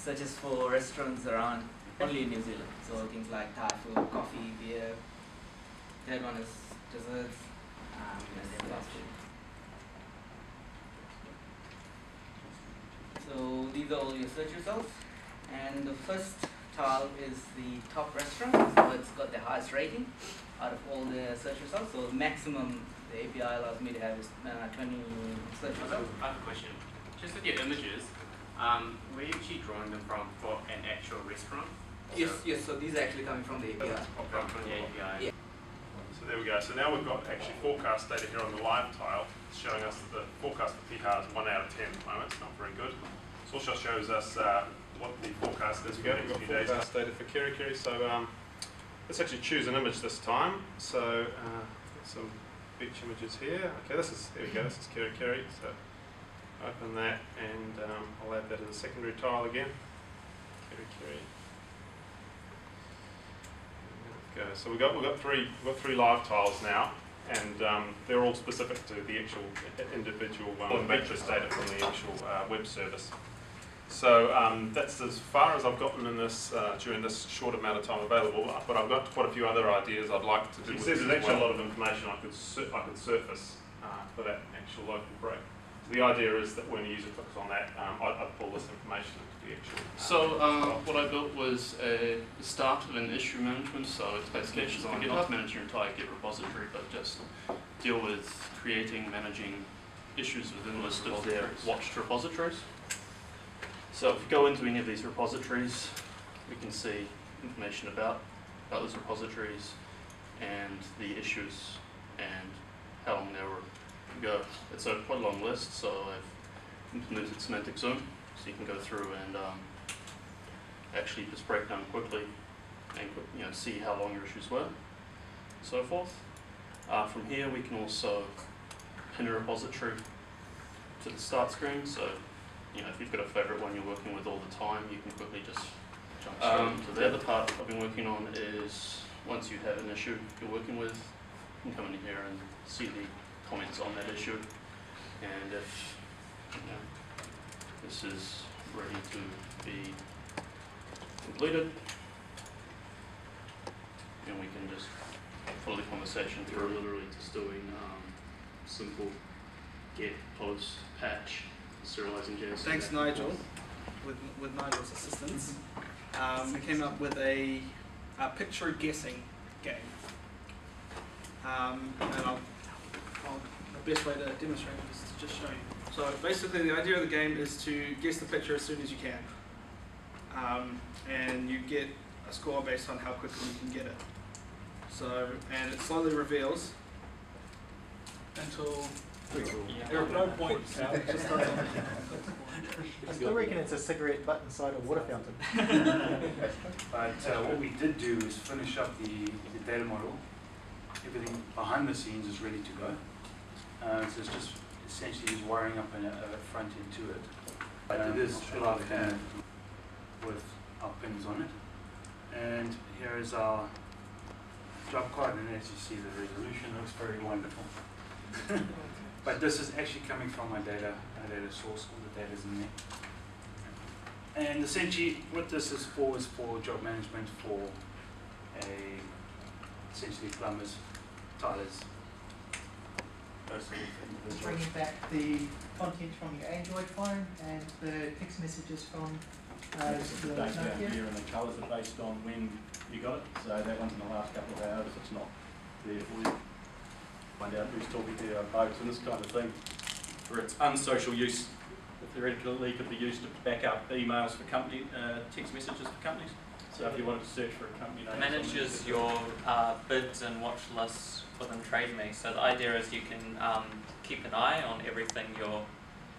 searches for restaurants around only in New Zealand. So things like Thai food, coffee, beer. Third one is desserts, and then fast food. So these are all your search results, and the first tile is the top restaurant, so it's got the highest rating out of all the search results. So maximum the API allows me to have is 20 search results. I have a question. Just with your images, were you actually drawing them from for an actual restaurant? Yes, yes. So these are actually coming from the API. From the API. Yeah. So there we go. So now we've got actually forecast data here on the live tile, showing us that the forecast for PHAR is 1 out of 10 at the moment. It's not very good. It also shows us what the forecast is for the next few days. Forecast data for Keri Keri. So let's actually choose an image this time. So some beach images here. Okay, here we go. This is Keri Keri. So open that, and I'll add that as a secondary tile again. Keri Keri. Go. So we've got three live tiles now, and they're all specific to the actual individual matrix data from the actual web service. So that's as far as I've gotten in this during this short amount of time available. But I've got quite a few other ideas I'd like to do. There's actually a lot of information I could surface for that actual local break. So the idea is that when a user clicks on that, I pull this information into the actual. What I built was the start of an issue management. So it's basically designed not to manage your entire Git repository, but just deal with creating, managing issues within a list of their watched repositories. So if you go into any of these repositories, we can see information about those repositories and the issues and how long they were ago. It's a quite a long list, so I've implemented semantic zoom, so you can go through and actually just break down quickly and see how long your issues were, so forth. From here, we can also pin a repository to the start screen. So if you've got a favorite one you're working with all the time, you can quickly just jump straight into the other part I've been working on is once you have an issue you're working with, you can come in here and see the comments on that issue, and if this is ready to be completed, and we can just follow the conversation through, literally just doing simple get, post, patch, serializing JSON. Thanks, Nigel. With Nigel's assistance, we came up with a picture guessing game, and the best way to demonstrate it is to just show you. So basically, the idea of the game is to guess the picture as soon as you can, and you get a score based on how quickly you can get it. So, and it slowly reveals until there are no points. I still reckon it's a cigarette butt inside a water fountain. But what we did do is finish up the data model. Everything behind the scenes is ready to go. So it's just essentially is wiring up a front end to it. It is fill out with our pins on it. And here is our job card, and as you see, the resolution looks very wonderful. But this is actually coming from our data source. All the data is in there. And essentially, what this is for job management for essentially plumbers, tilers. Bringing back the content from your Android phone and the text messages from down here, and the colours are based on when you got it. So that one's in the last couple of hours. It's not there for you. Find out who's talking to you about boats and this kind of thing. For its unsocial use, theoretically could be used to back up emails for company, text messages for companies. So if you wanted to search for a company name, manages your bids and watch lists within TradeMe. So the idea is you can keep an eye on everything you're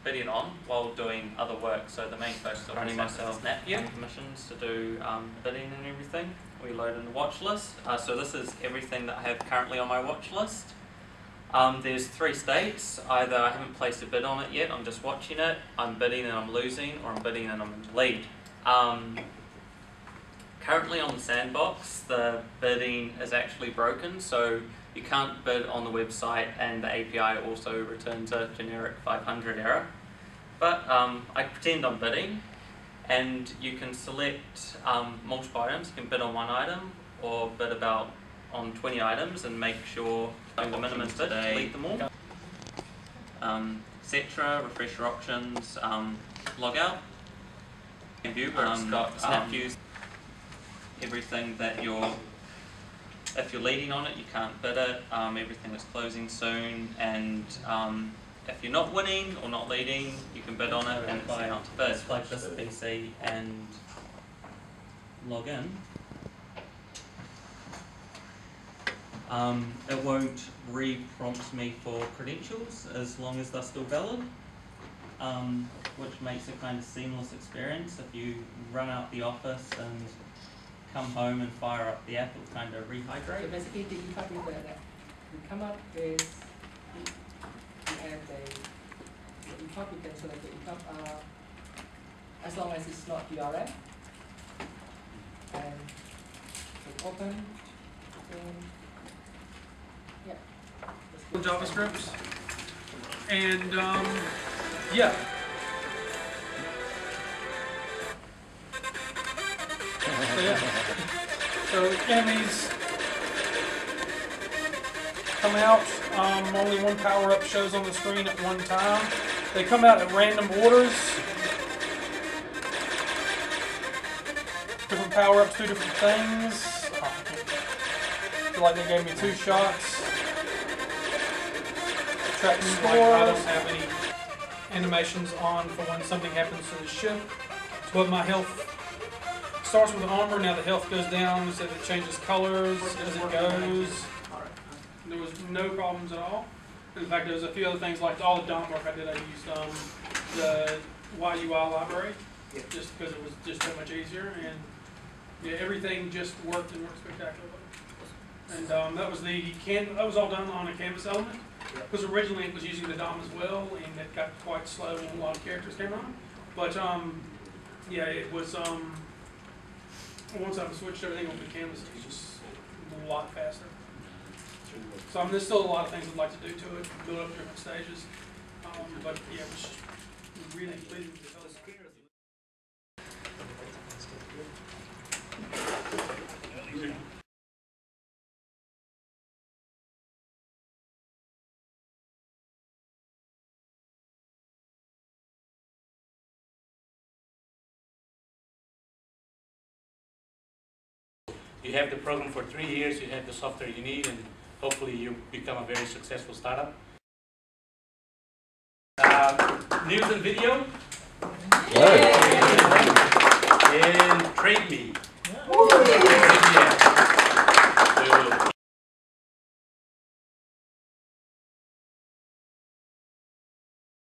bidding on while doing other work. So the main focus of running myself Napier permissions to do bidding and everything. We load in the watch list. So this is everything that I have currently on my watch list. There's 3 states. Either I haven't placed a bid on it yet, I'm just watching it, I'm bidding and I'm losing, or I'm bidding and I'm in the lead. Currently on the sandbox, the bidding is actually broken, so you can't bid on the website, and the API also returns a generic 500 error. But I pretend I'm bidding, and you can select multiple items. You can bid on one item or bid on 20 items and make sure the minimum bid, delete them all. Etc. Refresh your options. Log out. View where it's got snap views. Everything that if you're leading on it, you can't bid it. Everything is closing soon, and if you're not winning or not leading, you can bid on it and it's sent out to bid. Like this PC and log in. It won't re-prompt me for credentials as long as they're still valid, which makes a kind of seamless experience. If you run out the office and come home and fire up the app, it'll kind of rehydrate. So basically the EPUB is that you come up is you add the EPUB, you can select the EPUB as long as it's not DRM, and click open, and yeah. JavaScript, and yeah. So yeah. So enemies come out. Only one power-up shows on the screen at one time. They come out at random orders. Different power-ups do different things. I feel like they gave me 2 shots. Track score. I don't have any animations on for when something happens to the ship. But my health starts with armor. Now the health goes down. So it changes colors as it goes. There was no problems at all. In fact, there was a few other things like all the DOM work I did. I used the YUI library just because it was just so much easier, and yeah, everything just worked and worked spectacularly. And that was all done on a canvas element, because originally it was using the DOM as well, and it got quite slow when a lot of characters came on. But yeah, it was once I switched everything over to canvas, it was just a lot faster. So there's still a lot of things I'd like to do to it, build up different stages. But yeah, it was really pleasing to develop. You have the program for 3 years, you have the software you need, and hopefully you become a very successful startup. News and video. And Trade Me. Yeah.